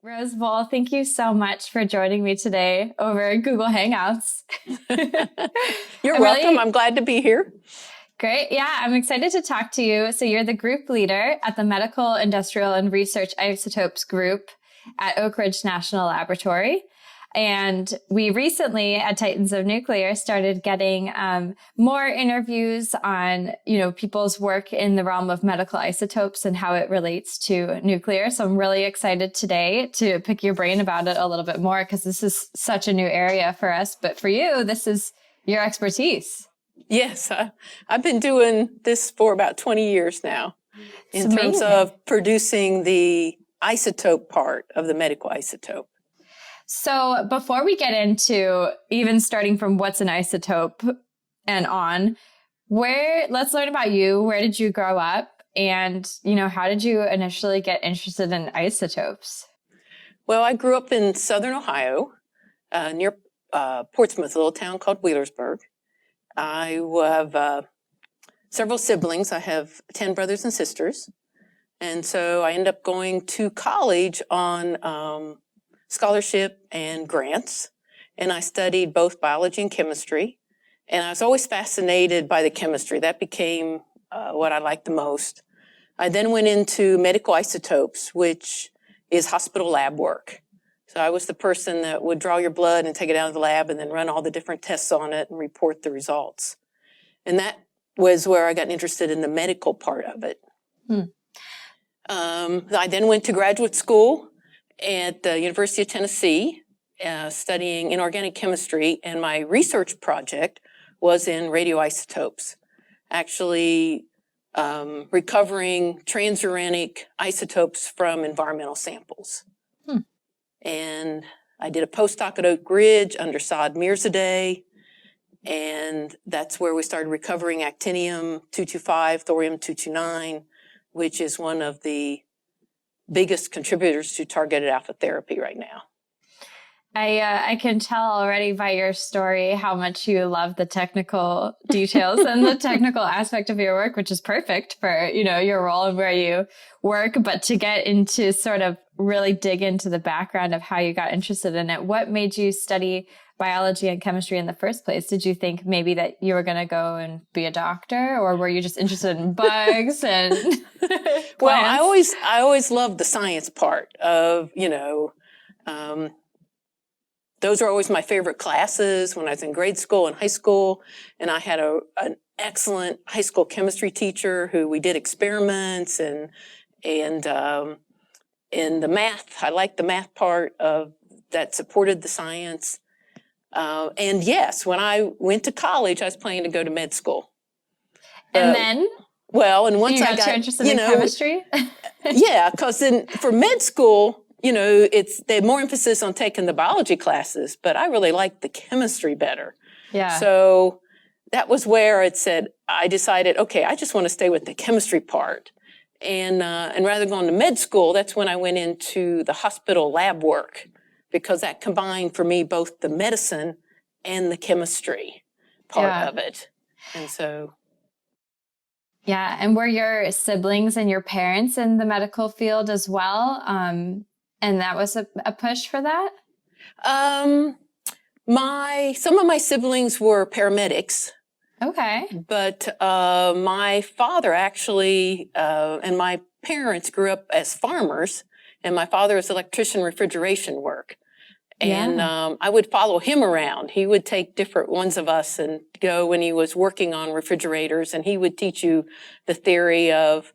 Rose Boll, thank you so much for joining me today over Google Hangouts. You're welcome. I'm glad to be here. Great. Yeah, I'm excited to talk to you. So you're the group leader at the Medical, Industrial, and Research Isotopes group at Oak Ridge National Laboratory. And we recently at Titans of Nuclear started getting more interviews on, people's work in the realm of medical isotopes and how it relates to nuclear. So I'm really excited today to pick your brain about it a little bit more because this is such a new area for us. But for you, this is your expertise. Yes, I've been doing this for about 20 years now in terms of producing the isotope part of the medical isotope. So before we get into even starting from what's an isotope and on, let's learn about you. Where did you grow up? And, how did you initially get interested in isotopes? Well, I grew up in Southern Ohio, near Portsmouth, a little town called Wheelersburg. I have several siblings. I have 10 brothers and sisters. And so I ended up going to college on scholarship and grants. And I studied both biology and chemistry. And I was always fascinated by the chemistry. That became what I liked the most. I then went into medical isotopes, which is hospital lab work. So I was the person that would draw your blood and take it out of the lab and then run all the different tests on it and report the results. And that was where I got interested in the medical part of it. I then went to graduate school at the University of Tennessee, studying inorganic chemistry, and my research project was in radioisotopes, actually recovering transuranic isotopes from environmental samples. And I did a postdoc at Oak Ridge under Saad Mirzadeh, and that's where we started recovering actinium-225, thorium-229, which is one of the biggest contributors to targeted alpha therapy right now. I can tell already by your story how much you love the technical details and the technical aspect of your work, which is perfect for, your role and where you work. But to get into sort of really dig into the background of how you got interested in it, what made you study biology and chemistry in the first place? Did you think maybe that you were going to go and be a doctor, or were you just interested in bugs and Well, I always loved the science part of, those are always my favorite classes when I was in grade school and high school. And I had an excellent high school chemistry teacher who we did experiments and in the math. I liked the math part of that supported the science. And yes, when I went to college, I was planning to go to med school. And then? Well, and once you I got interested in chemistry? Yeah, because then for med school, they had more emphasis on taking the biology classes, but I really liked the chemistry better. Yeah. So that was where I decided, okay, I just want to stay with the chemistry part. And rather than going to med school, that's when I went into the hospital lab work, because that combined for me both the medicine and the chemistry part of it. And so. Yeah. And were your siblings and your parents in the medical field as well? And that was a push for that? Some of my siblings were paramedics. Okay. But my father actually, and my parents grew up as farmers, and my father was electrician refrigeration work. And I would follow him around. He would take different ones of us and go when he was working on refrigerators, and he would teach you the theory of,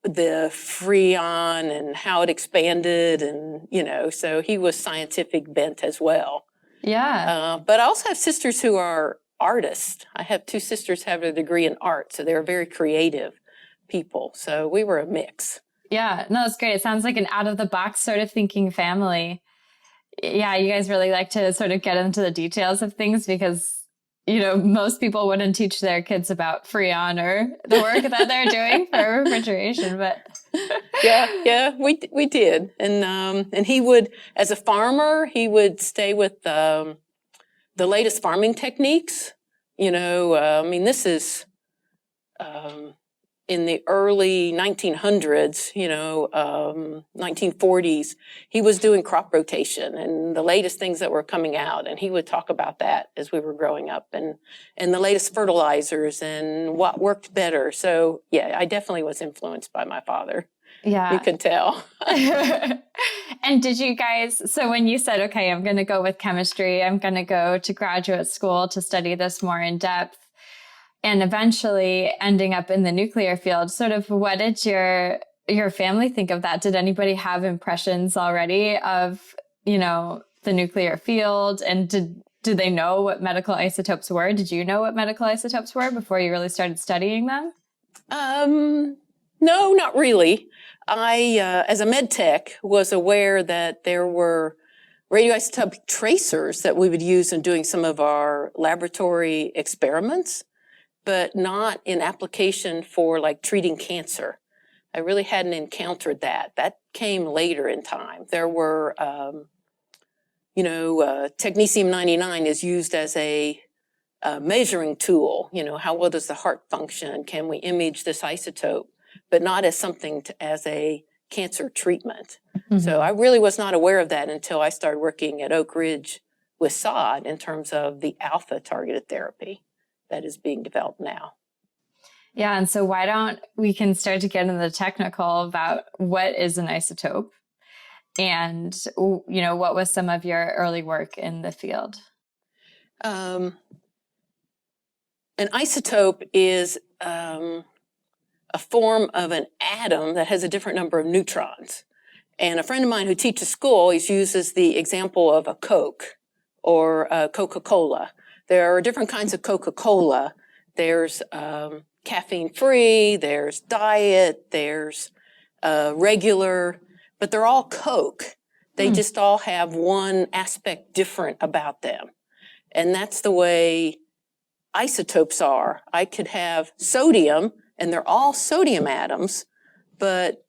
the Freon and how it expanded, and, so he was scientific bent as well. Yeah. But I also have sisters who are artists. I have 2 sisters who have a degree in art, so they're very creative people. So we were a mix. Yeah, no, that's great. It sounds like an out-of-the-box sort of thinking family. Yeah, you guys really like to sort of get into the details of things because, most people wouldn't teach their kids about Freon or the work that they're doing for refrigeration, but. Yeah, we did. And he would, as a farmer, he would stay with the latest farming techniques. This is in the early 1900s, 1940s, he was doing crop rotation and the latest things that were coming out. And he would talk about that as we were growing up and the latest fertilizers and what worked better. So yeah, I definitely was influenced by my father. Yeah. You can tell. And did you guys, so when you said, okay, I'm going to go with chemistry, I'm going to go to graduate school to study this more in depth, and eventually ending up in the nuclear field, sort of what did your family think of that? Did anybody have impressions already of, the nuclear field? And did they know what medical isotopes were? Did you know what medical isotopes were before you really started studying them? No, not really. I, as a med tech, was aware that there were radioisotopic tracers that we would use in doing some of our laboratory experiments, but not in application for like treating cancer. I really hadn't encountered that. That came later in time. There were, technetium-99 is used as a measuring tool. How well does the heart function? Can we image this isotope? But not as something as a cancer treatment. Mm-hmm. So I really was not aware of that until I started working at Oak Ridge with SOD in terms of the alpha targeted therapy that is being developed now. Yeah, and so why don't we can start to get into the technical about what is an isotope and, what was some of your early work in the field? An isotope is a form of an atom that has a different number of neutrons. And a friend of mine who teaches school always uses the example of a Coke or a Coca-Cola. There are different kinds of Coca-Cola. There's caffeine-free, there's diet, there's regular, but they're all Coke. They just all have one aspect different about them. And that's the way isotopes are. I could have sodium, and they're all sodium atoms, but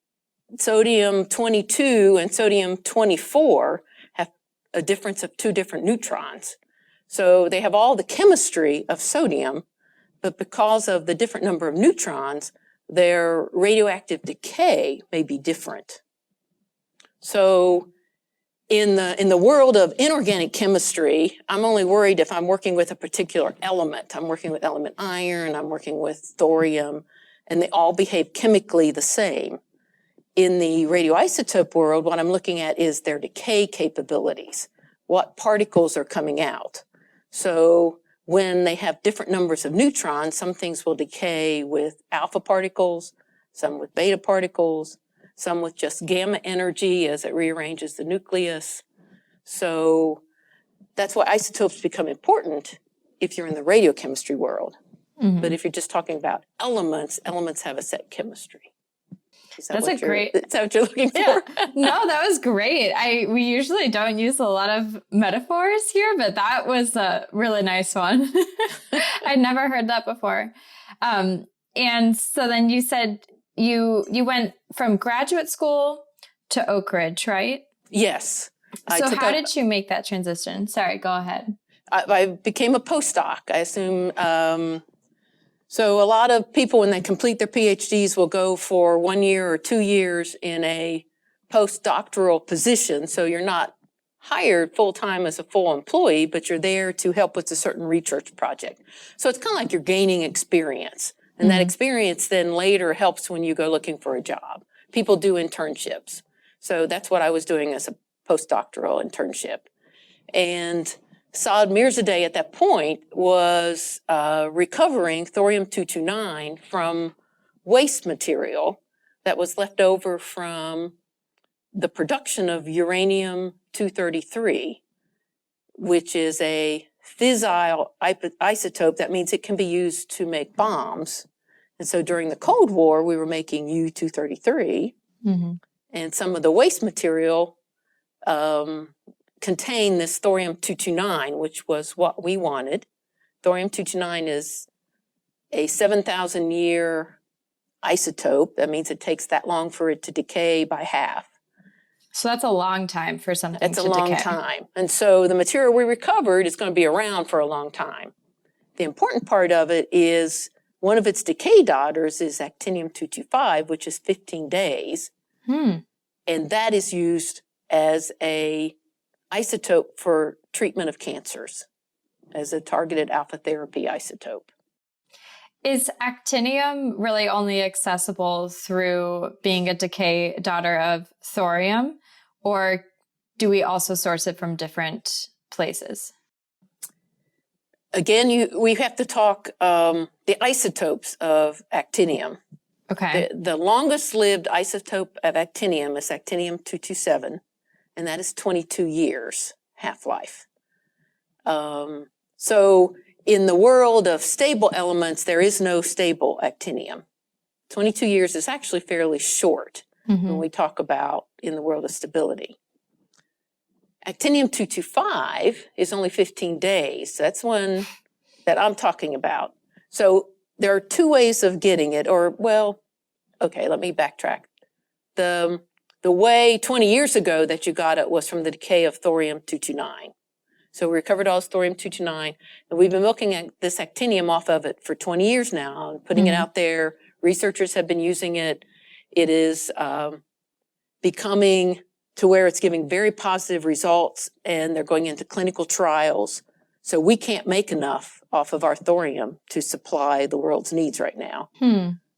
sodium 22 and sodium 24 have a difference of 2 different neutrons. So they have all the chemistry of sodium, but because of the different number of neutrons, their radioactive decay may be different. So in the world of inorganic chemistry, I'm only worried if I'm working with a particular element. I'm working with element iron, I'm working with thorium, and they all behave chemically the same. In the radioisotope world, what I'm looking at is their decay capabilities. What particles are coming out? So when they have different numbers of neutrons, some things will decay with alpha particles, some with beta particles, some with just gamma energy as it rearranges the nucleus. So that's why isotopes become important if you're in the radiochemistry world. Mm-hmm. But if you're just talking about elements, elements have a set chemistry. Is that what you're looking for? Yeah. No, that was great. We usually don't use a lot of metaphors here, but that was a really nice one. I'd never heard that before. And so then you said you went from graduate school to Oak Ridge, right? Yes. So how did you make that transition? Sorry, go ahead. I became a postdoc. I assume so a lot of people, when they complete their PhDs, will go for 1 year or 2 years in a postdoctoral position. So you're not hired full-time as a full employee, but you're there to help with a certain research project. So it's kind of like you're gaining experience. And that experience then later helps when you go looking for a job. People do internships. So that's what I was doing as a postdoctoral internship. And Saad Mirzadeh at that point was recovering thorium-229 from waste material that was left over from the production of uranium-233, which is a fissile isotope. That means it can be used to make bombs. And so during the Cold War, we were making U-233, and some of the waste material contain this thorium-229, which was what we wanted. Thorium-229 is a 7,000-year isotope. That means it takes that long for it to decay by half. So that's a long time for something to decay. That's a long time. And so the material we recovered is going to be around for a long time. The important part of it is One of its decay daughters is actinium-225, which is 15 days. Hmm. And that is used as a isotope for treatment of cancers, as a targeted alpha therapy isotope. Is actinium really only accessible through being a decay daughter of thorium, or do we also source it from different places? Again, we have to talk the isotopes of actinium. Okay. The longest lived isotope of actinium is actinium-227, and that is 22 years half-life. So in the world of stable elements, there is no stable actinium. 22 years is actually fairly short when we talk about in the world of stability. Actinium-225 is only 15 days. That's one that I'm talking about. So there are two ways of getting it, or, well, okay, let me backtrack. The way 20 years ago that you got it was from the decay of thorium-229. So we recovered all this thorium-229, and we've been looking at this actinium off of it for 20 years now, and putting it out there. Researchers have been using it. It is becoming to where it's giving very positive results, and they're going into clinical trials. So we can't make enough off of our thorium to supply the world's needs right now.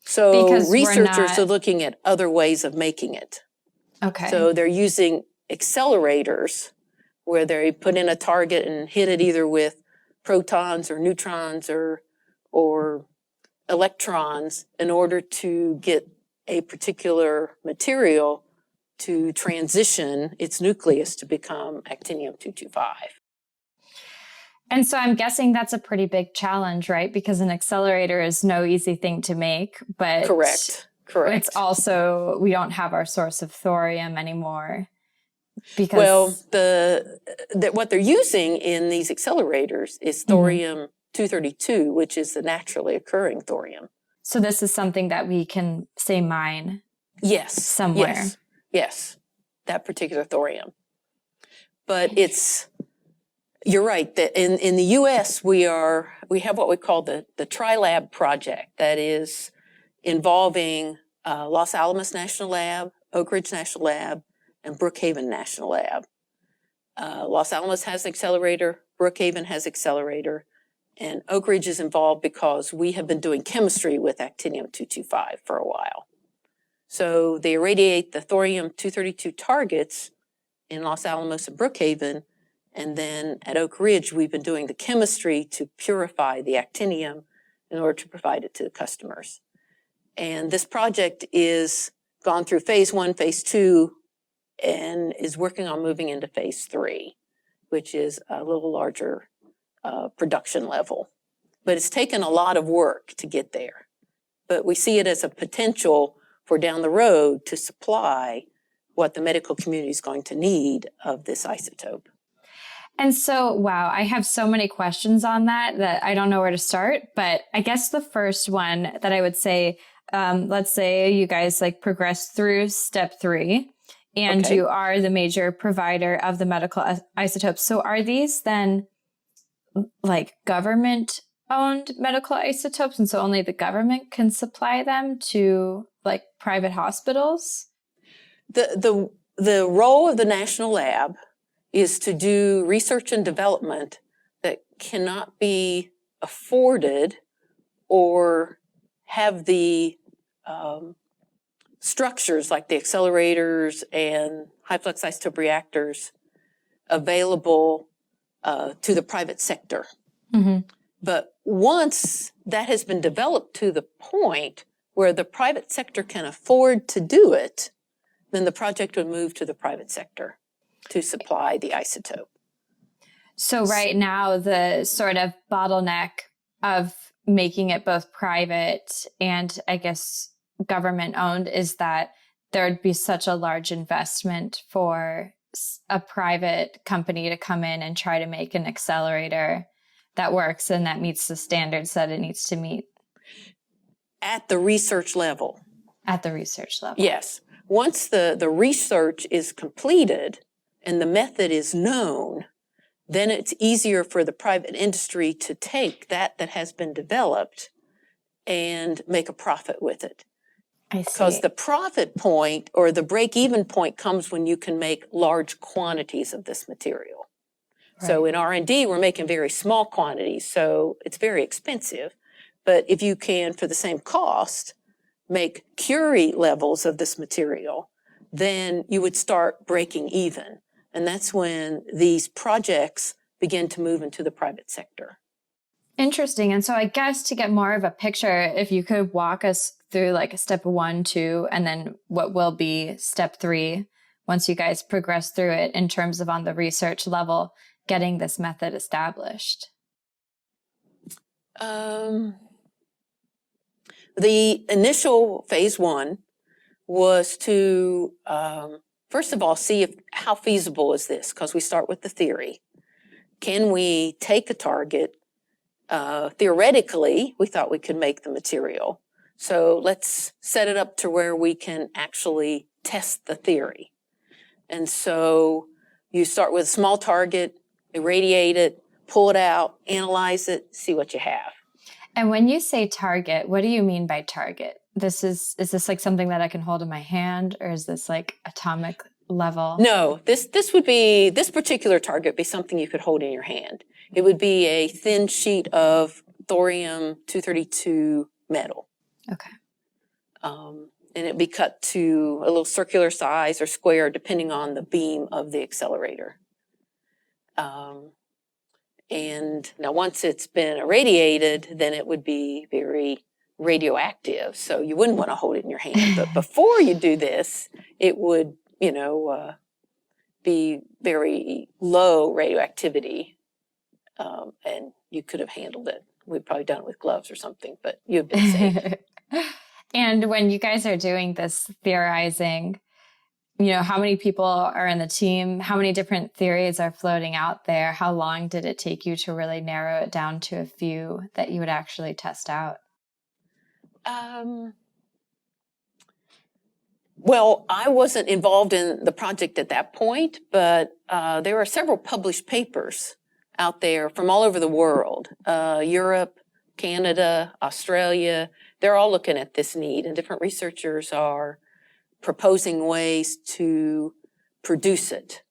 So Because researchers are looking at other ways of making it. Okay. So they're using accelerators where they put in a target and hit it either with protons or neutrons or electrons in order to get a particular material to transition its nucleus to become actinium-225. And so I'm guessing that's a pretty big challenge, right? Because an accelerator is no easy thing to make, but Correct. It's also, we don't have our source of thorium anymore. Because what they're using in these accelerators is thorium-232, which is the naturally occurring thorium. So this is something that we can, say, mine somewhere. Yes, that particular thorium. But you're right, that in the U.S. we have what we call the TriLab project that is involving Los Alamos National Lab, Oak Ridge National Lab, and Brookhaven National Lab. Los Alamos has an accelerator, Brookhaven has accelerator, and Oak Ridge is involved because we have been doing chemistry with actinium-225 for a while. So they irradiate the thorium-232 targets in Los Alamos and Brookhaven, and then at Oak Ridge we've been doing the chemistry to purify the actinium in order to provide it to the customers. And this project is gone through phase 1, phase 2, and is working on moving into phase 3, which is a little larger production level. But it's taken a lot of work to get there. But we see it as a potential for down the road to supply what the medical community is going to need of this isotope. And so, wow, I have so many questions on that I don't know where to start. But I guess the first one that I would say, let's say you guys progress through step 3 and you are the major provider of the medical isotopes. So are these then government-owned medical isotopes, and so only the government can supply them to private hospitals? The role of the national lab is to do research and development that cannot be afforded or have the structures like the accelerators and high-flux isotope reactors available to the private sector. But once that has been developed to the point where the private sector can afford to do it, then the project would move to the private sector to supply the isotope. So right now, the sort of bottleneck of making it both private and, I guess, government owned is that there'd be such a large investment for a private company to come in and try to make an accelerator that works and that meets the standards that it needs to meet. At the research level. At the research level. Yes. Once the research is completed and the method is known, then it's easier for the private industry to take that has been developed and make a profit with it. I Because see. the profit point or the break-even point comes when you can make large quantities of this material. So Right. in R&D, we're making very small quantities, so it's very expensive. But if you can, for the same cost, make curie levels of this material, then you would start breaking even. And that's when these projects begin to move into the private sector. Interesting. And so I guess to get more of a picture, if you could walk us through like step 1, 2, and then what will be step 3 once you guys progress through it in terms of on the research level, getting this method established. The initial phase 1 was to, first of all, see how feasible is this, because we start with the theory. Can we take a target? Theoretically, we thought we could make the material. So let's set it up to where we can actually test the theory. And so you start with a small target, irradiate it, pull it out, analyze it, see what you have. And when you say target, what do you mean by target? Is this like something that I can hold in my hand, or is this like atomic level? No, this particular target would be something you could hold in your hand. It would be a thin sheet of thorium-232 metal. Okay. And it'd be cut to a little circular size or square, depending on the beam of the accelerator. And now once it's been irradiated, then it would be very radioactive. So you wouldn't want to hold it in your hand. But before you do this, it would, be very low radioactivity. And you could have handled it. We'd probably done it with gloves or something, but you've been safe. And when you guys are doing this theorizing, how many people are in the team? How many different theories are floating out there? How long did it take you to really narrow it down to a few that you would actually test out? Well, I wasn't involved in the project at that point, but there are several published papers out there from all over the world, Europe, Canada, Australia. They're all looking at this need, and different researchers are proposing ways to produce it.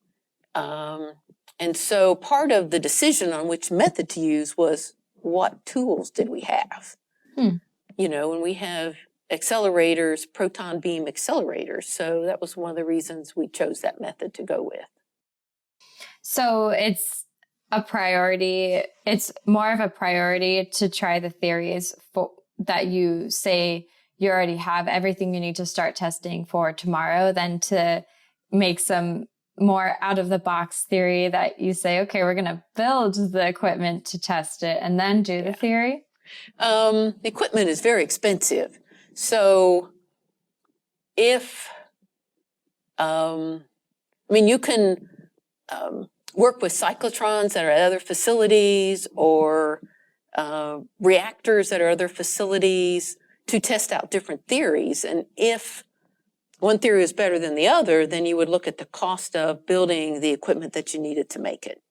And so part of the decision on which method to use was, what tools did we have? When we have accelerators, proton beam accelerators. So that was one of the reasons we chose that method to go with. So it's a priority. It's more of a priority to try the theories that you say you already have everything you need to start testing for tomorrow than to make some more out of the box theory that you say, okay, we're going to build the equipment to test it and then do the theory? The equipment is very expensive. So if, you can work with cyclotrons that are at other facilities or reactors that are other facilities to test out different theories. And if one theory is better than the other, then you would look at the cost of building the equipment that you needed to make it.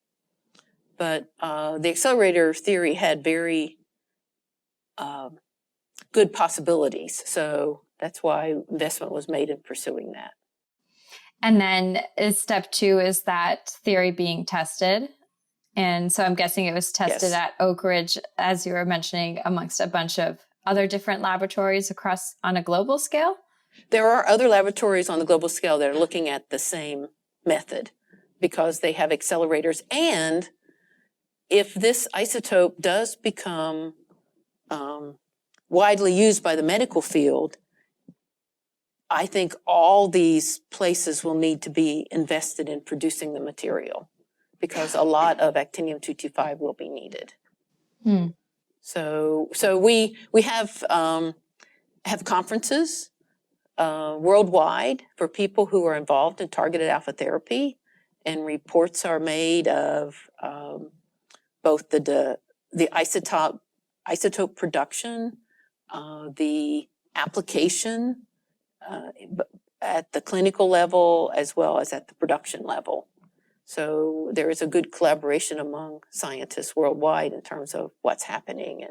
But the accelerator theory had very good possibilities. So that's why investment was made in pursuing that. And then step 2 is that theory being tested. And so I'm guessing it was tested at Oak Ridge, as you were mentioning, amongst a bunch of other different laboratories across on a global scale? There are other laboratories on the global scale that are looking at the same method because they have accelerators. And if this isotope does become widely used by the medical field, I think all these places will need to be invested in producing the material because a lot of actinium-225 will be needed. So we have conferences worldwide for people who are involved in targeted alpha therapy, and reports are made of both the isotope production, the application at the clinical level as well as at the production level. So there is a good collaboration among scientists worldwide in terms of what's happening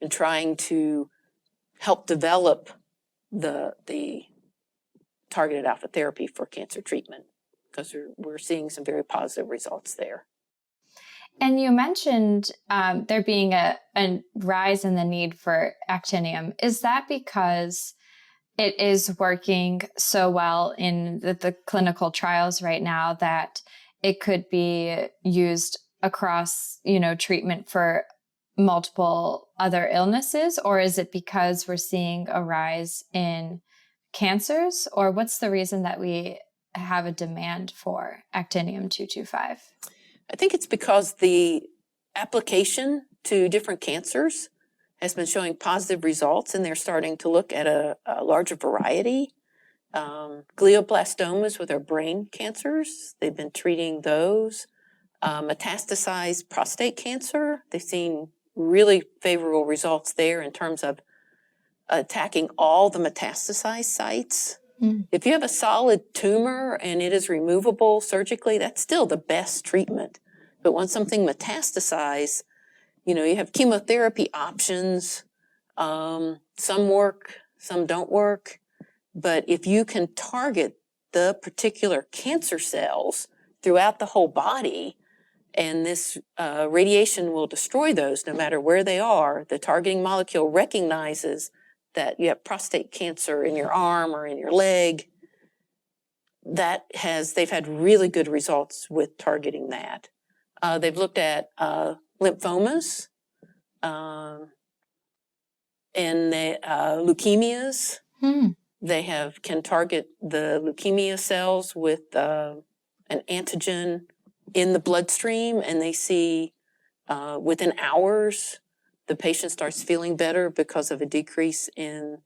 and trying to help develop the targeted alpha therapy for cancer treatment, because we're seeing some very positive results there. And you mentioned there being a rise in the need for actinium. Is that because it is working so well in the clinical trials right now that it could be used across, treatment for multiple other illnesses? Or is it because we're seeing a rise in cancers? Or what's the reason that we have a demand for actinium-225? I think it's because the application to different cancers has been showing positive results, and they're starting to look at a larger variety. Glioblastomas with our brain cancers, they've been treating those. Metastasized prostate cancer, they've seen really favorable results there in terms of attacking all the metastasized sites. If you have a solid tumor and it is removable surgically, that's still the best treatment. But when something metastasizes, you have chemotherapy options. Some work, some don't work. But if you can target the particular cancer cells throughout the whole body, and this radiation will destroy those no matter where they are, the targeting molecule recognizes that you have prostate cancer in your arm or in your leg. They've had really good results with targeting that. They've looked at lymphomas and leukemias. They can target the leukemia cells with an antigen in the bloodstream, and they see within hours the patient starts feeling better because of a decrease in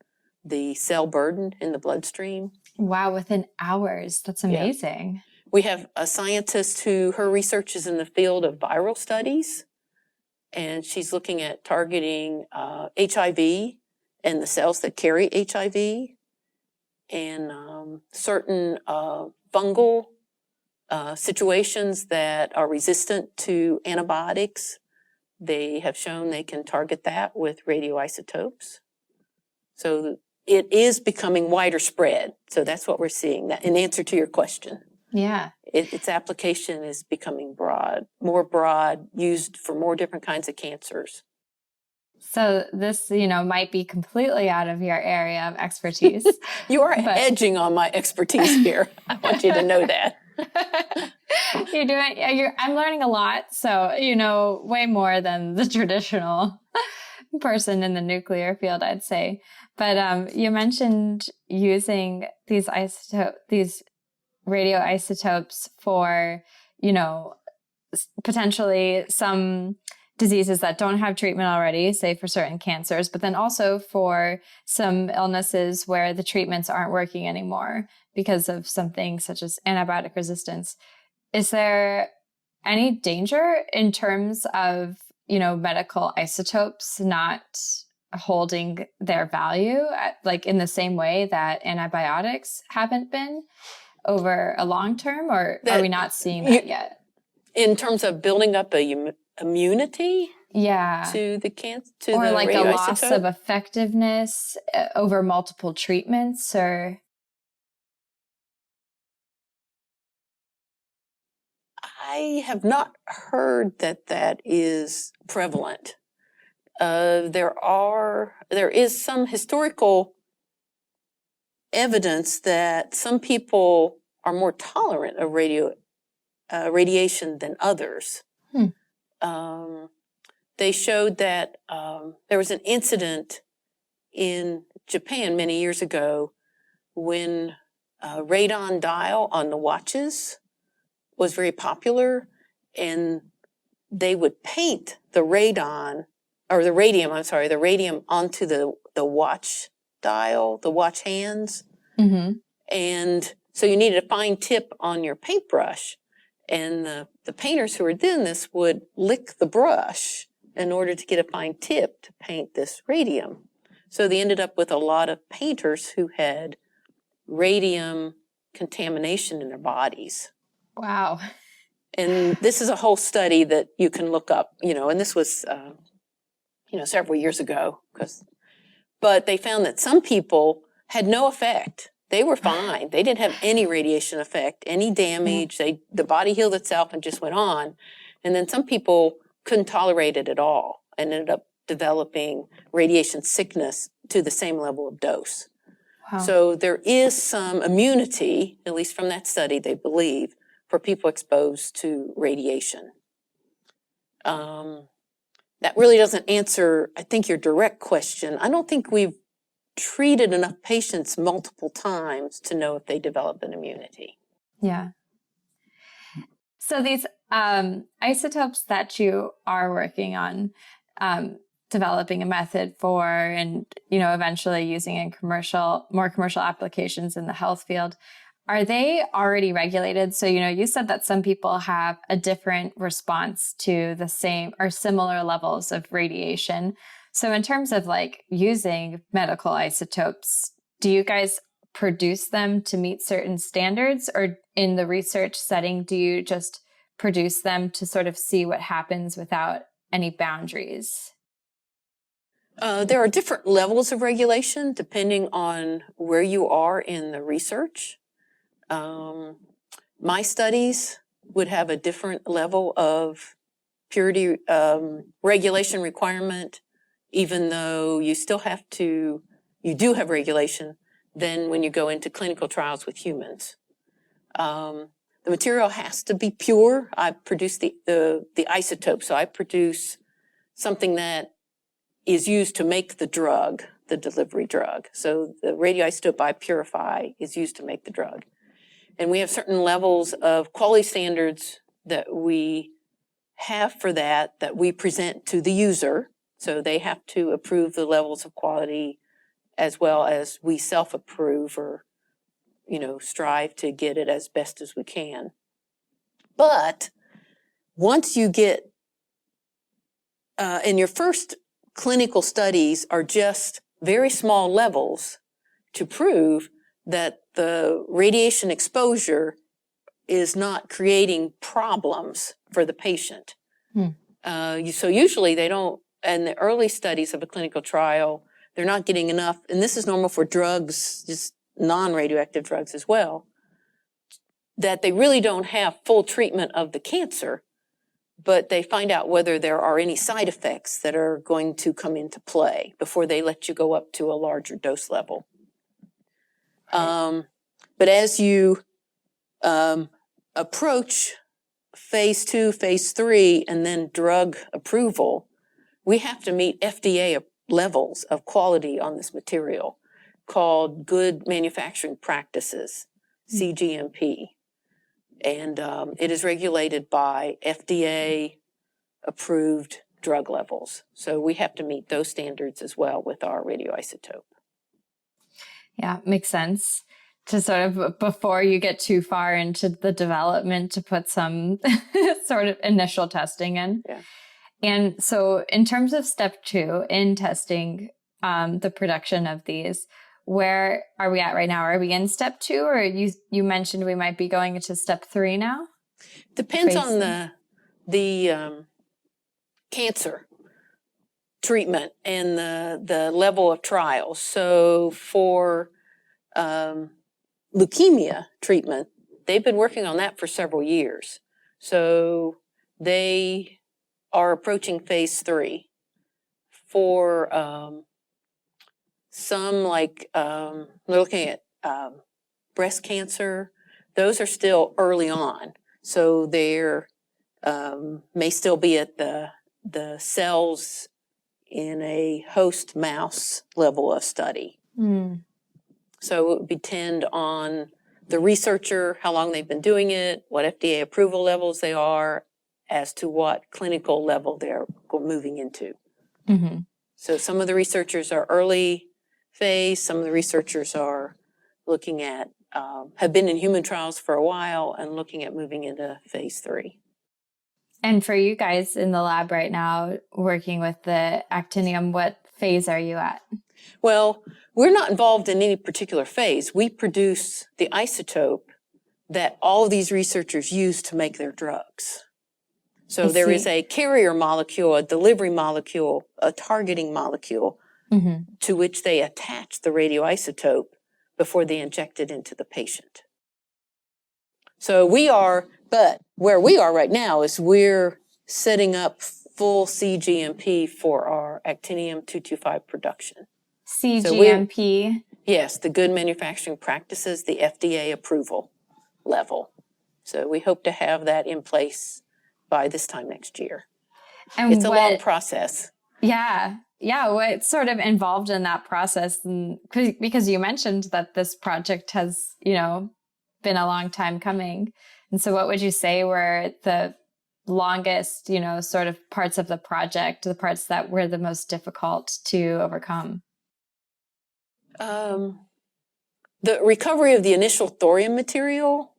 the cell burden in the bloodstream. Wow, within hours. That's amazing. Yeah. We have a scientist her research is in the field of viral studies, and she's looking at targeting HIV and the cells that carry HIV, and certain fungal situations that are resistant to antibiotics. They have shown they can target that with radioisotopes. So it is becoming wider spread. So that's what we're seeing, that in answer to your question. Yeah. Its application is becoming more broad, used for more different kinds of cancers. So this, might be completely out of your area of expertise. You are edging on my expertise here. I want you to know that. I'm learning a lot. So, way more than the traditional person in the nuclear field, I'd say. But you mentioned using these radioisotopes for, potentially some diseases that don't have treatment already, say for certain cancers, but then also for some illnesses where the treatments aren't working anymore because of something such as antibiotic resistance. Is there any danger in terms of, medical isotopes not holding their value in the same way that antibiotics haven't been over a long term, or are we not seeing that yet? In terms of building up immunity? Yeah. To the cancer, or a loss of effectiveness over multiple treatments, or? I have not heard that is prevalent. There is some historical evidence that some people are more tolerant of radiation than others. They showed that there was an incident in Japan many years ago when radon dial on the watches was very popular, and they would paint the radium onto the watch dial, the watch hands. Mm-hmm. And so you needed a fine tip on your paintbrush. And the painters who were doing this would lick the brush in order to get a fine tip to paint this radium. So they ended up with a lot of painters who had radium contamination in their bodies. Wow. And this is a whole study that you can look up, and this was, several years ago, because But they found that some people had no effect. They were fine. They didn't have any radiation effect, any damage. The body healed itself and just went on. And then some people couldn't tolerate it at all and ended up developing radiation sickness to the same level of dose. Wow. So there is some immunity, at least from that study, they believe, for people exposed to radiation. That really doesn't answer, I think, your direct question. I don't think we've treated enough patients multiple times to know if they develop an immunity. Yeah. So these isotopes that you are working on, developing a method for, and eventually using in more commercial applications in the health field, are they already regulated? So you said that some people have a different response to the same or similar levels of radiation. So in terms of like using medical isotopes, do you guys produce them to meet certain standards, or in the research setting, do you just produce them to sort of see what happens without any boundaries? There are different levels of regulation depending on where you are in the research. My studies would have a different level of purity regulation requirement, even though you do have regulation then when you go into clinical trials with humans. The material has to be pure. I produce the isotope, so I produce something that is used to make the drug, the delivery drug. So the radioisotope I purify is used to make the drug. And we have certain levels of quality standards that we have for that we present to the user. So they have to approve the levels of quality as well as we self-approve or, strive to get it as best as we can. But once you get, and your first clinical studies are just very small levels to prove that the radiation exposure is not creating problems for the patient. So usually they don't, in the early studies of a clinical trial, they're not getting enough, and this is normal for drugs, just non-radioactive drugs as well, that they really don't have full treatment of the cancer, but they find out whether there are any side effects that are going to come into play before they let you go up to a larger dose level. But as you approach phase 2, phase 3, and then drug approval, we have to meet FDA levels of quality on this material called Good Manufacturing Practices, CGMP. And it is regulated by FDA-approved drug levels. So we have to meet those standards as well with our radioisotope. Yeah, makes sense. To sort of, before you get too far into the development, to put some sort of initial testing in. Yeah. And so in terms of step 2 in testing the production of these, where are we at right now? Are we in step 2, or you mentioned we might be going into step 3 now? Depends on the cancer treatment and the level of trials. So for leukemia treatment, they've been working on that for several years. So they are approaching phase 3. For some, like we're looking at breast cancer, those are still early on. So they're may still be at the cells in a host mouse level of study. So it would depend on the researcher, how long they've been doing it, what FDA approval levels they are, as to what clinical level they're moving into. So some of the researchers are early phase, some of the researchers are looking at, have been in human trials for a while and looking at moving into phase 3. And for you guys in the lab right now, working with the actinium, what phase are you at? Well, we're not involved in any particular phase. We produce the isotope that all of these researchers use to make their drugs. So there is a carrier molecule, a delivery molecule, a targeting molecule to which they attach the radioisotope before they inject it into the patient. So but where we are right now is we're setting up full CGMP for our actinium-225 production. CGMP? Yes, the Good Manufacturing Practices, the FDA approval level. So we hope to have that in place by this time next year. And it's a long process. Yeah. Yeah. What's sort of involved in that process? And because you mentioned that this project has, been a long time coming. And so what would you say were the longest, sort of parts of the project, the parts that were the most difficult to overcome? The recovery of the initial thorium material,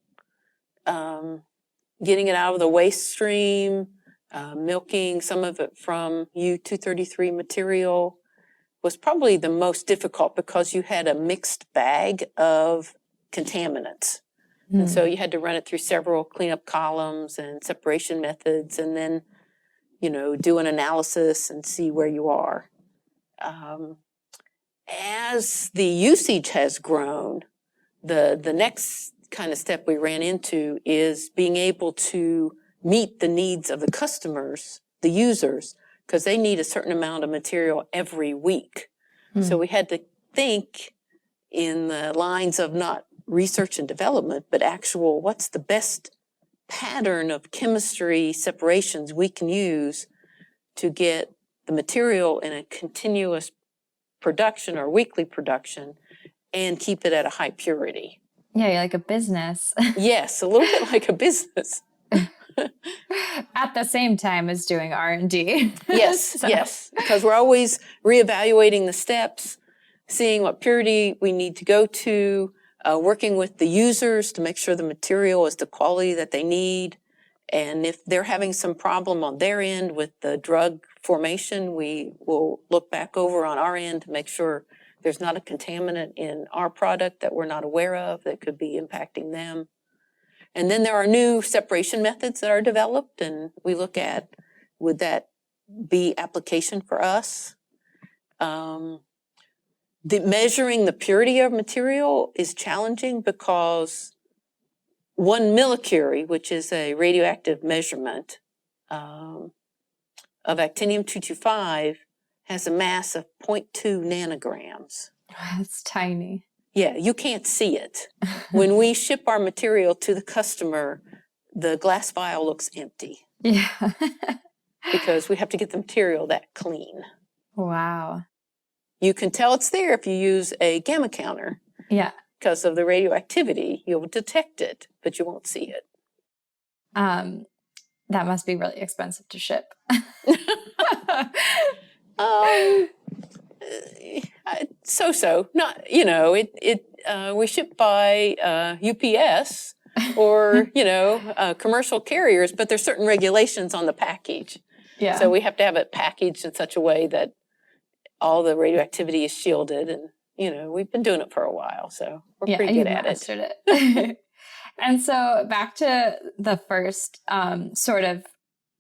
getting it out of the waste stream, milking some of it from U-233 material was probably the most difficult because you had a mixed bag of contaminants. And so you had to run it through several cleanup columns and separation methods and then, do an analysis and see where you are. As the usage has grown, the next kind of step we ran into is being able to meet the needs of the customers, the users, because they need a certain amount of material every week. So we had to think in the lines of not research and development, but actual what's the best pattern of chemistry separations we can use to get the material in a continuous production or weekly production and keep it at a high purity. Yeah, like a business. Yes, a little bit like a business. At the same time as doing R&D. Yes, yes, because we're always reevaluating the steps, seeing what purity we need to go to, working with the users to make sure the material is the quality that they need. And if they're having some problem on their end with the drug formation, we will look back over on our end to make sure there's not a contaminant in our product that we're not aware of that could be impacting them. And then there are new separation methods that are developed, and we look at, would that be application for us? Measuring the purity of material is challenging because 1 millicurie, which is a radioactive measurement of actinium-225, has a mass of 0.2 nanograms. That's tiny. Yeah, you can't see it. When we ship our material to the customer, the glass vial looks empty. Yeah. Because we have to get the material that clean. Wow. You can tell it's there if you use a gamma counter. Yeah. Because of the radioactivity, you'll detect it, but you won't see it. That must be really expensive to ship. So. Not, we ship by UPS or, commercial carriers, but there's certain regulations on the package. Yeah. So we have to have it packaged in such a way that all the radioactivity is shielded. And, we've been doing it for a while, so we're pretty good at it. And so back to the first sort of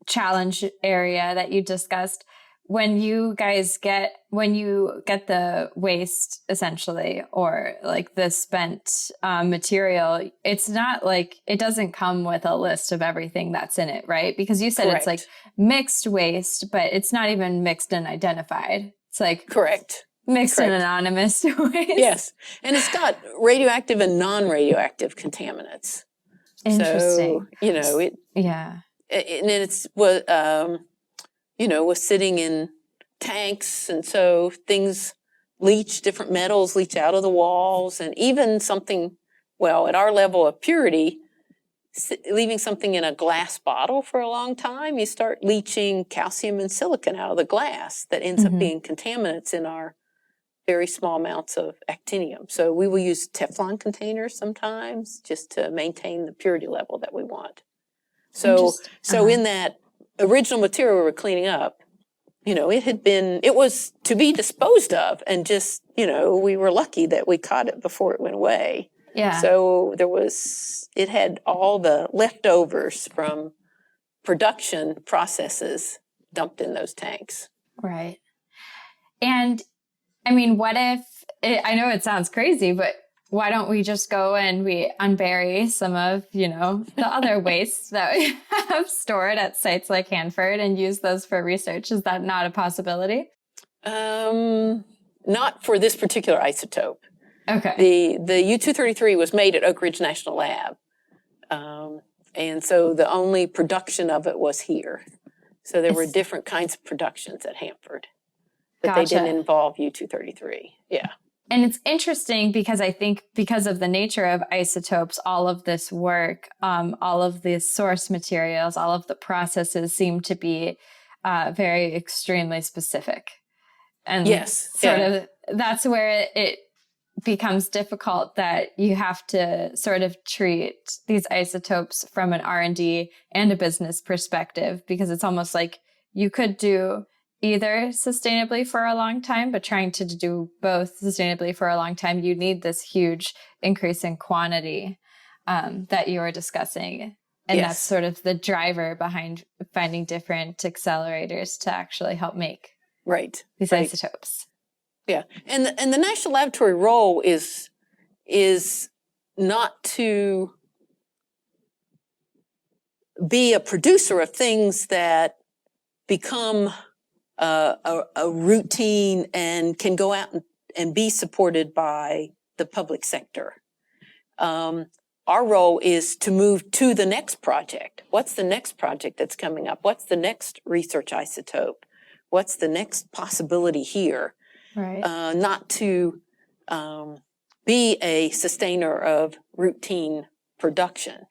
challenge area that you discussed, when you get the waste essentially, or like the spent material, it's not like, it doesn't come with a list of everything that's in it, right? Because you said Correct. It's like mixed waste, but it's not even mixed and identified. It's like correct. Mixed and anonymous waste. Yes. And it's got radioactive and non-radioactive contaminants. Interesting. So, yeah. And it's was sitting in tanks, and so things leach, different metals leach out of the walls, and even something, at our level of purity, leaving something in a glass bottle for a long time, you start leaching calcium and silicon out of the glass that ends up being contaminants in our very small amounts of actinium. So we will use Teflon containers sometimes just to maintain the purity level that we want. So in that original material we were cleaning up, it was to be disposed of, and just, we were lucky that we caught it before it went away. Yeah. So it had all the leftovers from production processes dumped in those tanks. Right. And I mean, what if, I know it sounds crazy, but why don't we just go and we unbury some of, the other waste that we have stored at sites like Hanford and use those for research? Is that not a possibility? Not for this particular isotope. Okay. The U-233 was made at Oak Ridge National Lab. And so the only production of it was here. So there were different kinds of productions at Hanford, but they didn't involve U-233. Yeah. And it's interesting because I think because of the nature of isotopes, all of this work, all of the source materials, all of the processes seem to be very extremely specific. And that's where it becomes difficult, that you have to sort of treat these isotopes from an R&D and a business perspective, because it's almost like you could do either sustainably for a long time, but trying to do both sustainably for a long time, you need this huge increase in quantity that you were discussing. And that's sort of the driver behind finding different accelerators to actually help make these isotopes. Yeah, and the National Laboratory role is not to be a producer of things that become a routine and can go out and be supported by the public sector. Our role is to move to the next project. What's the next project that's coming up? What's the next research isotope? What's the next possibility here? Right. Not to be a sustainer of routine production.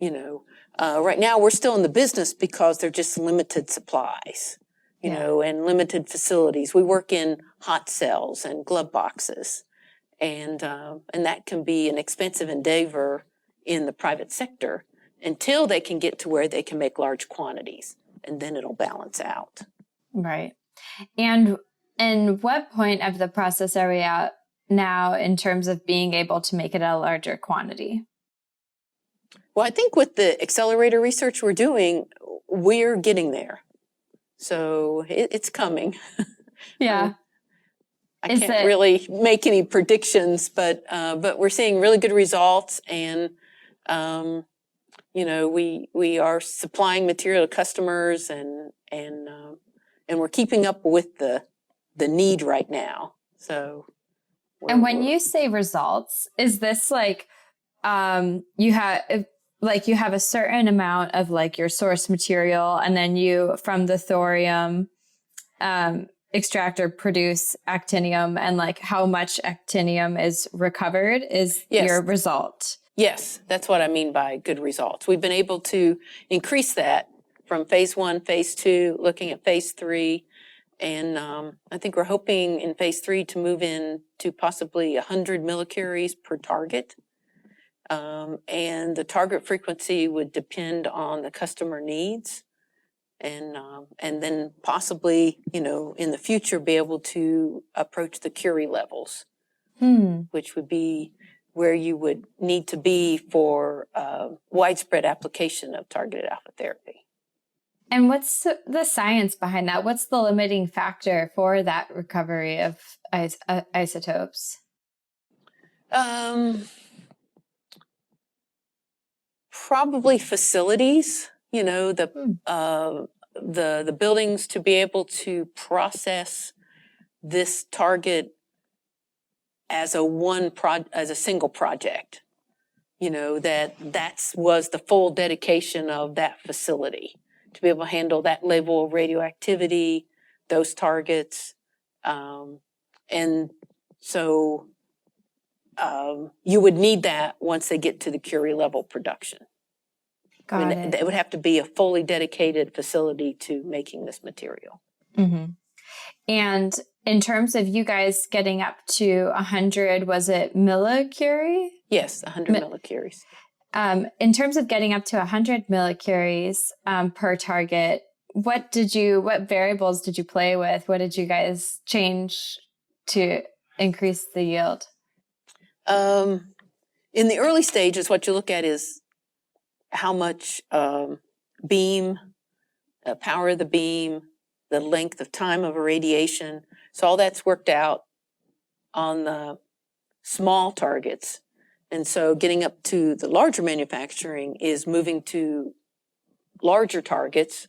Right now we're still in the business because they're just limited supplies, and limited facilities. We work in hot cells and glove boxes, and that can be an expensive endeavor in the private sector until they can get to where they can make large quantities, and then it'll balance out. Right. And what point of the process are we at now in terms of being able to make it a larger quantity? Well, I think with the accelerator research we're doing, we're getting there. So it's coming. Yeah. I can't really make any predictions, but we're seeing really good results, and we are supplying material to customers, and we're keeping up with the need right now. So. And when you say results, is this like you have a certain amount of like your source material, and then you from the thorium extract or produce actinium, and like how much actinium is recovered is your result? Yes, that's what I mean by good results. We've been able to increase that from phase 1, phase 2, looking at phase 3. And I think we're hoping in phase 3 to move in to possibly 100 millicuries per target. And the target frequency would depend on the customer needs. And then possibly, in the future, be able to approach the Curie levels, which would be where you would need to be for widespread application of targeted alpha therapy. And what's the science behind that? What's the limiting factor for that recovery of isotopes? Probably facilities, the buildings to be able to process this target as a single project. That was the full dedication of that facility, to be able to handle that level of radioactivity, those targets. And so you would need that once they get to the Curie level production. Got it. It would have to be a fully dedicated facility to making this material. Mm-hmm. And in terms of you guys getting up to 100, was it millicurie? Yes, 100 millicuries. In terms of getting up to 100 millicuries per target, what variables did you play with? What did you guys change to increase the yield? In the early stages, what you look at is how much beam, power of the beam, the length of time of irradiation. So all that's worked out on the small targets. And so getting up to the larger manufacturing is moving to larger targets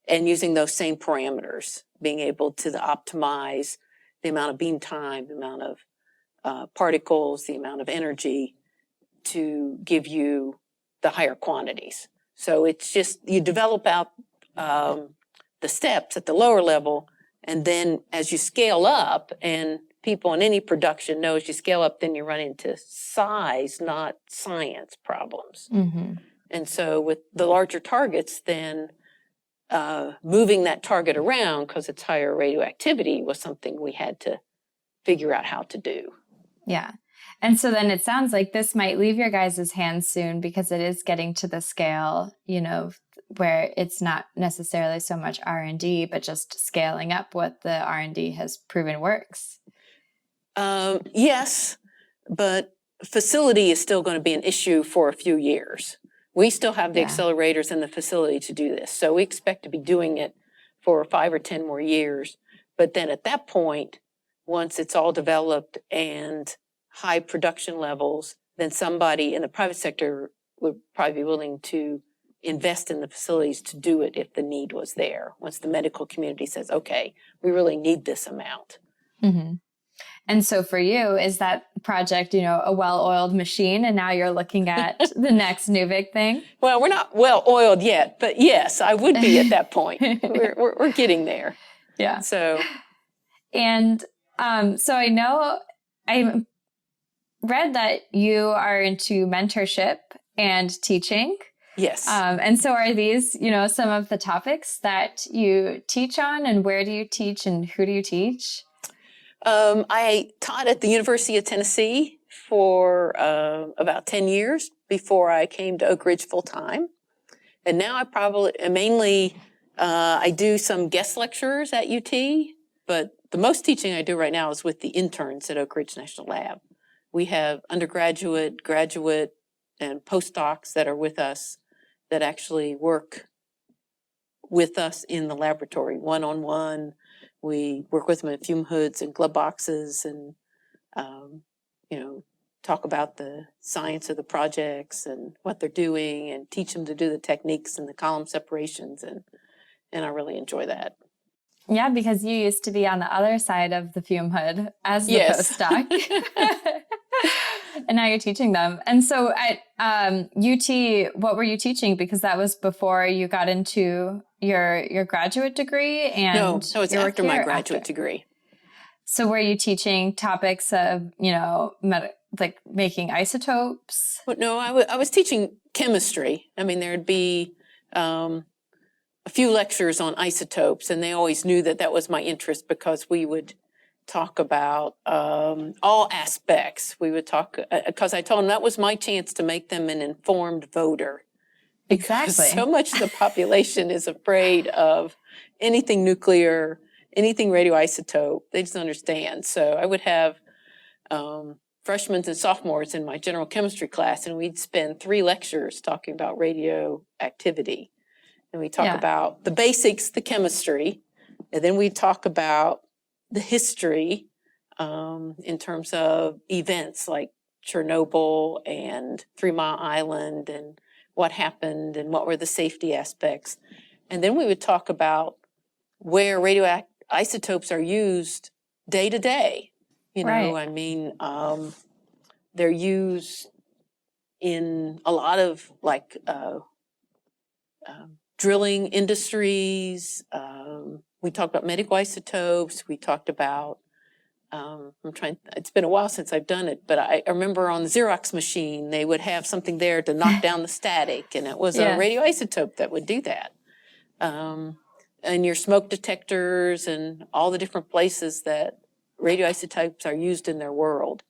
and using those same parameters, being able to optimize the amount of beam time, the amount of particles, the amount of energy to give you the higher quantities. So it's just, you develop out the steps at the lower level, and then as you scale up, and people in any production know as you scale up, then you run into size, not science problems. Mm-hmm. And so with the larger targets, then moving that target around because it's higher radioactivity was something we had to figure out how to do. Yeah. And so then it sounds like this might leave your guys' hands soon because it is getting to the scale, where it's not necessarily so much R&D, but just scaling up what the R&D has proven works. Yes, but facility is still going to be an issue for a few years. We still have the accelerators in the facility to do this. So we expect to be doing it for 5 or 10 more years. But then at that point, once it's all developed and high production levels, then somebody in the private sector would probably be willing to invest in the facilities to do it if the need was there. Once the medical community says, okay, we really need this amount. Mm-hmm. And so for you, is that project, a well-oiled machine, and now you're looking at the next new big thing? Well, we're not well-oiled yet, but yes, I would be at that point. We're getting there. Yeah. So, and so I know I read that you are into mentorship and teaching. Yes. And so are these, some of the topics that you teach on, and where do you teach and who do you teach? I taught at the University of Tennessee for about 10 years before I came to Oak Ridge full time. And now I probably mainly, I do some guest lectures at UT, but the most teaching I do right now is with the interns at Oak Ridge National Lab. We have undergraduate, graduate, and postdocs that are with us that actually work with us in the laboratory one-on-one. We work with them in fume hoods and glove boxes and, talk about the science of the projects and what they're doing and teach them to do the techniques and the column separations. And I really enjoy that. Yeah, because you used to be on the other side of the fume hood as the postdoc. And now you're teaching them. And so at UT, what were you teaching? Because that was before you got into your graduate degree. And no, it's after my graduate degree. So were you teaching topics of, like making isotopes? Well, no, I was teaching chemistry. I mean, there'd be a few lectures on isotopes, and they always knew that was my interest because we would talk about all aspects. We would talk, because I told them that was my chance to make them an informed voter. Because so much of the population is afraid of anything nuclear, anything radioisotope. They just understand. So I would have freshmen and sophomores in my general chemistry class, and we'd spend 3 lectures talking about radioactivity. And we talk about the basics, the chemistry, and then we talk about the history in terms of events like Chernobyl and 3 Mile Island and what happened and what were the safety aspects. And then we would talk about where radioisotopes are used day to day. I mean, they're used in a lot of drilling industries. We talked about medical isotopes. We talked about, it's been a while since I've done it, but I remember on the Xerox machine, they would have something there to knock down the static, and it was a radioisotope that would do that. And your smoke detectors and all the different places that radioisotopes are used in their world.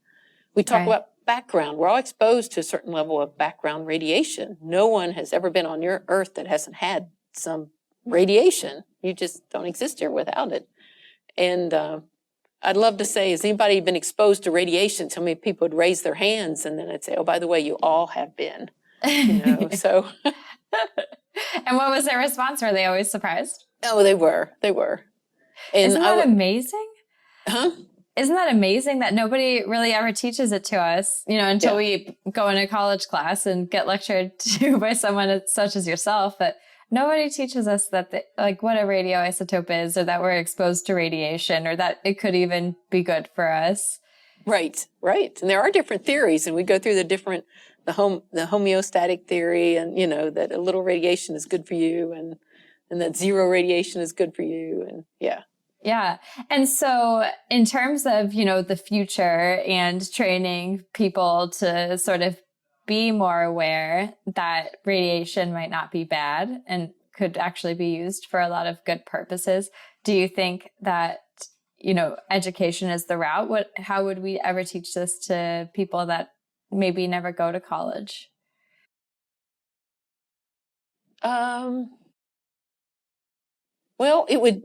We talk about background. We're all exposed to a certain level of background radiation. No one has ever been on your earth that hasn't had some radiation. You just don't exist here without it. And I'd love to say, has anybody been exposed to radiation? So many people would raise their hands, and then I'd say, oh, by the way, you all have been. So. And what was their response? Were they always surprised? Oh, they were. And Isn't that amazing? Huh? Isn't that amazing that nobody really ever teaches it to us, until we go in a college class and get lectured to by someone such as yourself, that nobody teaches us that what a radioisotope is, or that we're exposed to radiation, or that it could even be good for us. Right. And there are different theories, and we go through the homeostatic theory, and that a little radiation is good for you, and that zero radiation is good for you, and yeah. Yeah. And so in terms of, the future and training people to sort of be more aware that radiation might not be bad and could actually be used for a lot of good purposes, do you think that, education is the route? How would we ever teach this to people that maybe never go to college? Well, it would,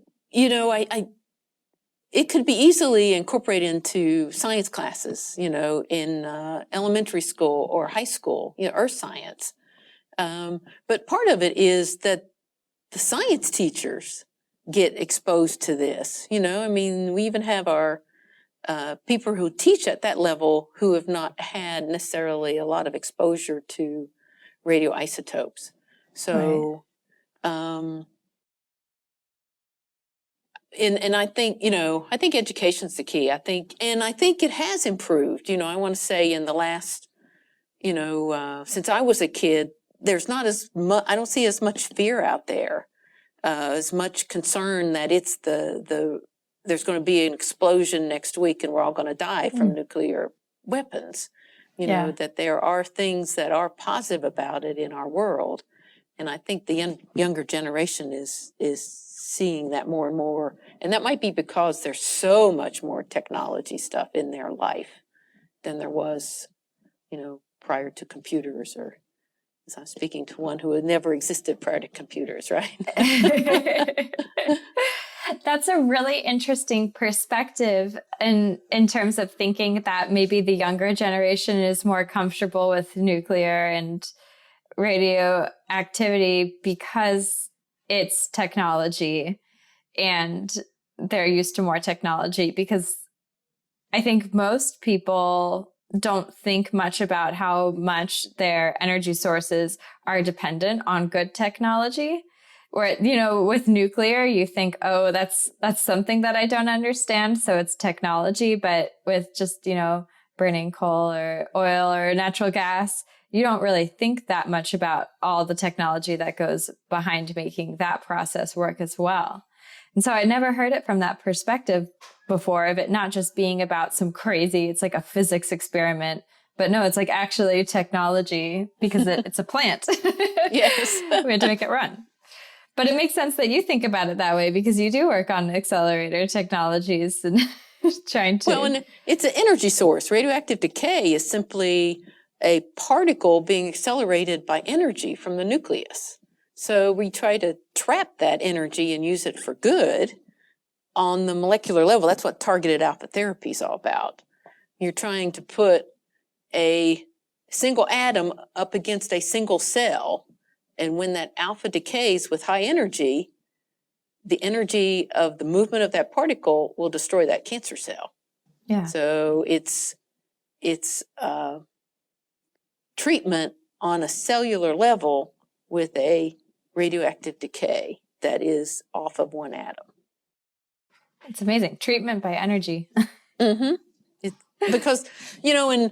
it could be easily incorporated into science classes, in elementary school or high school, earth science. But part of it is that the science teachers get exposed to this. We even have our people who teach at that level who have not had necessarily a lot of exposure to radioisotopes. So, right. And I think, I think education's the key. I think it has improved. I want to say in the last, since I was a kid, there's not as much, I don't see as much fear out there, as much concern that it's there's going to be an explosion next week and we're all going to die from nuclear weapons. That there are things that are positive about it in our world. And I think the younger generation is seeing that more and more. And that might be because there's so much more technology stuff in their life than there was, prior to computers, or as I'm speaking to one who had never existed prior to computers, right? That's a really interesting perspective in terms of thinking that maybe the younger generation is more comfortable with nuclear and radioactivity because it's technology and they're used to more technology, because I think most people don't think much about how much their energy sources are dependent on good technology. Or, with nuclear, you think, oh, that's something that I don't understand, so it's technology. But with just, burning coal or oil or natural gas, you don't really think that much about all the technology that goes behind making that process work as well. And so I never heard it from that perspective before, of it not just being about some crazy, it's like a physics experiment, but no, it's like actually technology, because it's a plant. Yes. We had to make it run. But it makes sense that you think about it that way, because you do work on accelerator technologies and trying to... Well, and it's an energy source. Radioactive decay is simply a particle being accelerated by energy from the nucleus. So we try to trap that energy and use it for good on the molecular level. That's what targeted alpha therapy is all about. You're trying to put a single atom up against a single cell, and when that alpha decays with high energy, the energy of the movement of that particle will destroy that cancer cell. Yeah. So it's treatment on a cellular level with a radioactive decay that is off of one atom. It's amazing. Treatment by energy. Mm-hmm. Because, and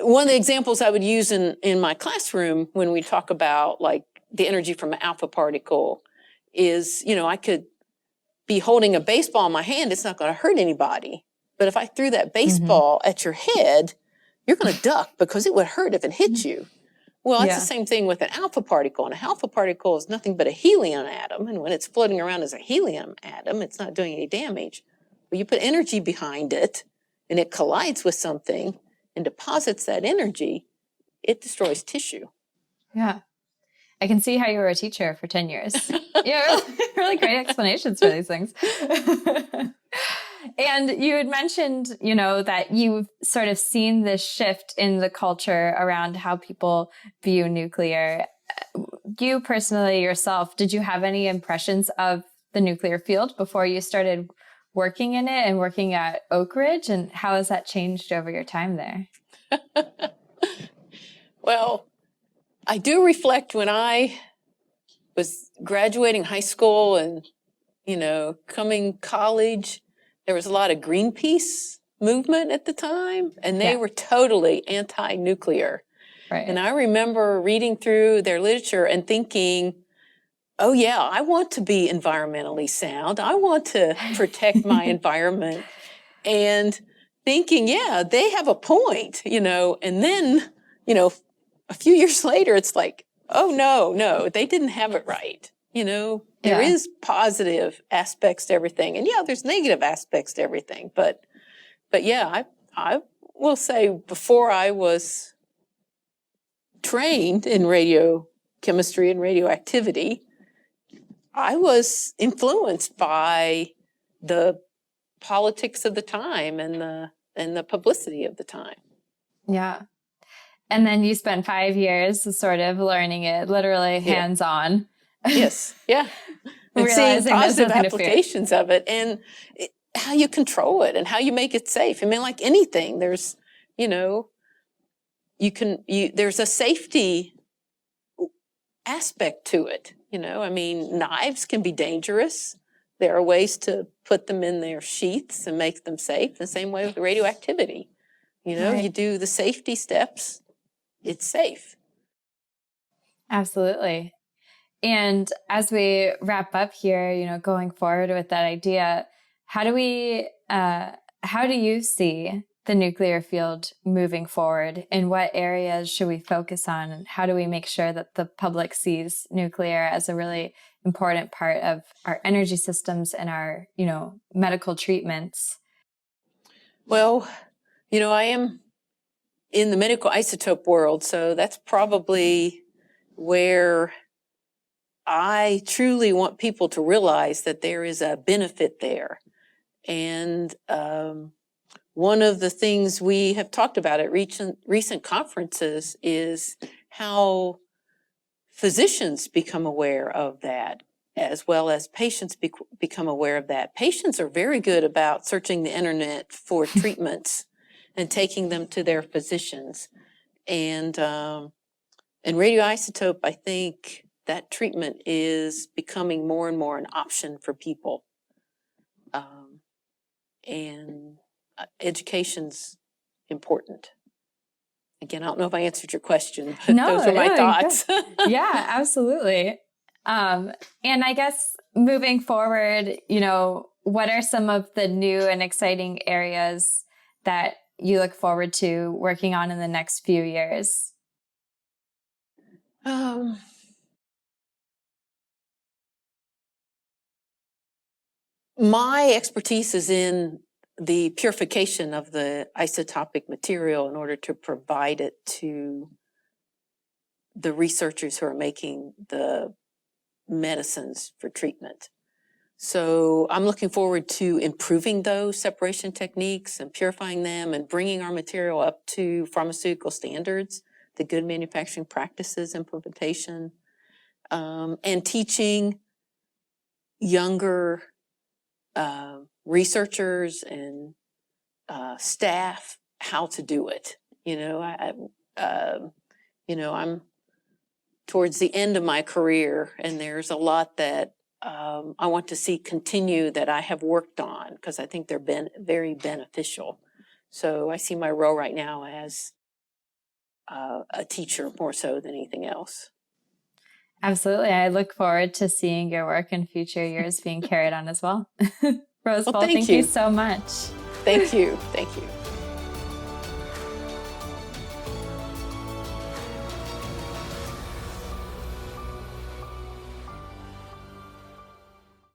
one of the examples I would use in my classroom when we talk about like the energy from an alpha particle is, I could be holding a baseball in my hand. It's not going to hurt anybody. But if I threw that baseball at your head, you're going to duck because it would hurt if it hit you. Well, it's the same thing with an alpha particle. And an alpha particle is nothing but a helium atom. And when it's floating around as a helium atom, it's not doing any damage. But you put energy behind it, and it collides with something and deposits that energy, it destroys tissue. Yeah. I can see how you were a teacher for 10 years. Yeah, really great explanations for these things. And you had mentioned, that you've sort of seen this shift in the culture around how people view nuclear. You personally yourself, did you have any impressions of the nuclear field before you started working in it and working at Oak Ridge, and how has that changed over your time there? Well, I do reflect when I was graduating high school and, coming college, there was a lot of Greenpeace movement at the time, and they were totally anti-nuclear. Right. And I remember reading through their literature and thinking, oh yeah, I want to be environmentally sound. I want to protect my environment. And thinking, yeah, they have a point, and then, a few years later, it's like, oh no, they didn't have it right. There is positive aspects to everything. And yeah, there's negative aspects to everything. But yeah, I will say before I was trained in radiochemistry and radioactivity, I was influenced by the politics of the time and the publicity of the time. Yeah. And then you spent 5 years sort of learning it, literally hands-on. Yes, yeah. And seeing Realizing positive applications of it and how you control it and how you make it safe. I mean, like anything, there's, there's a safety aspect to it. I mean, knives can be dangerous. There are ways to put them in their sheaths and make them safe. The same way with radioactivity. You do the safety steps, it's safe. Absolutely. And as we wrap up here, going forward with that idea, how do you see the nuclear field moving forward? In what areas should we focus on? And how do we make sure that the public sees nuclear as a really important part of our energy systems and our, medical treatments? Well, I am in the medical isotope world, so that's probably where I truly want people to realize that there is a benefit there. And one of the things we have talked about at recent conferences is how physicians become aware of that, as well as patients become aware of that. Patients are very good about searching the internet for treatments and taking them to their physicians. And radioisotope, I think that treatment is becoming more and more an option for people. And education's important. Again, I don't know if I answered your question, but those are my thoughts. Yeah, absolutely. And I guess moving forward, what are some of the new and exciting areas that you look forward to working on in the next few years? My expertise is in the purification of the isotopic material in order to provide it to the researchers who are making the medicines for treatment. So I'm looking forward to improving those separation techniques and purifying them and bringing our material up to pharmaceutical standards, the good manufacturing practices implementation, and teaching younger researchers and staff how to do it. I'm towards the end of my career, and there's a lot that I want to see continue that I have worked on because I think they're very beneficial. So I see my role right now as a teacher more so than anything else. Absolutely. I look forward to seeing your work in future years being carried on as well. Rose, Boll, thank you so much. Thank you. Thank you.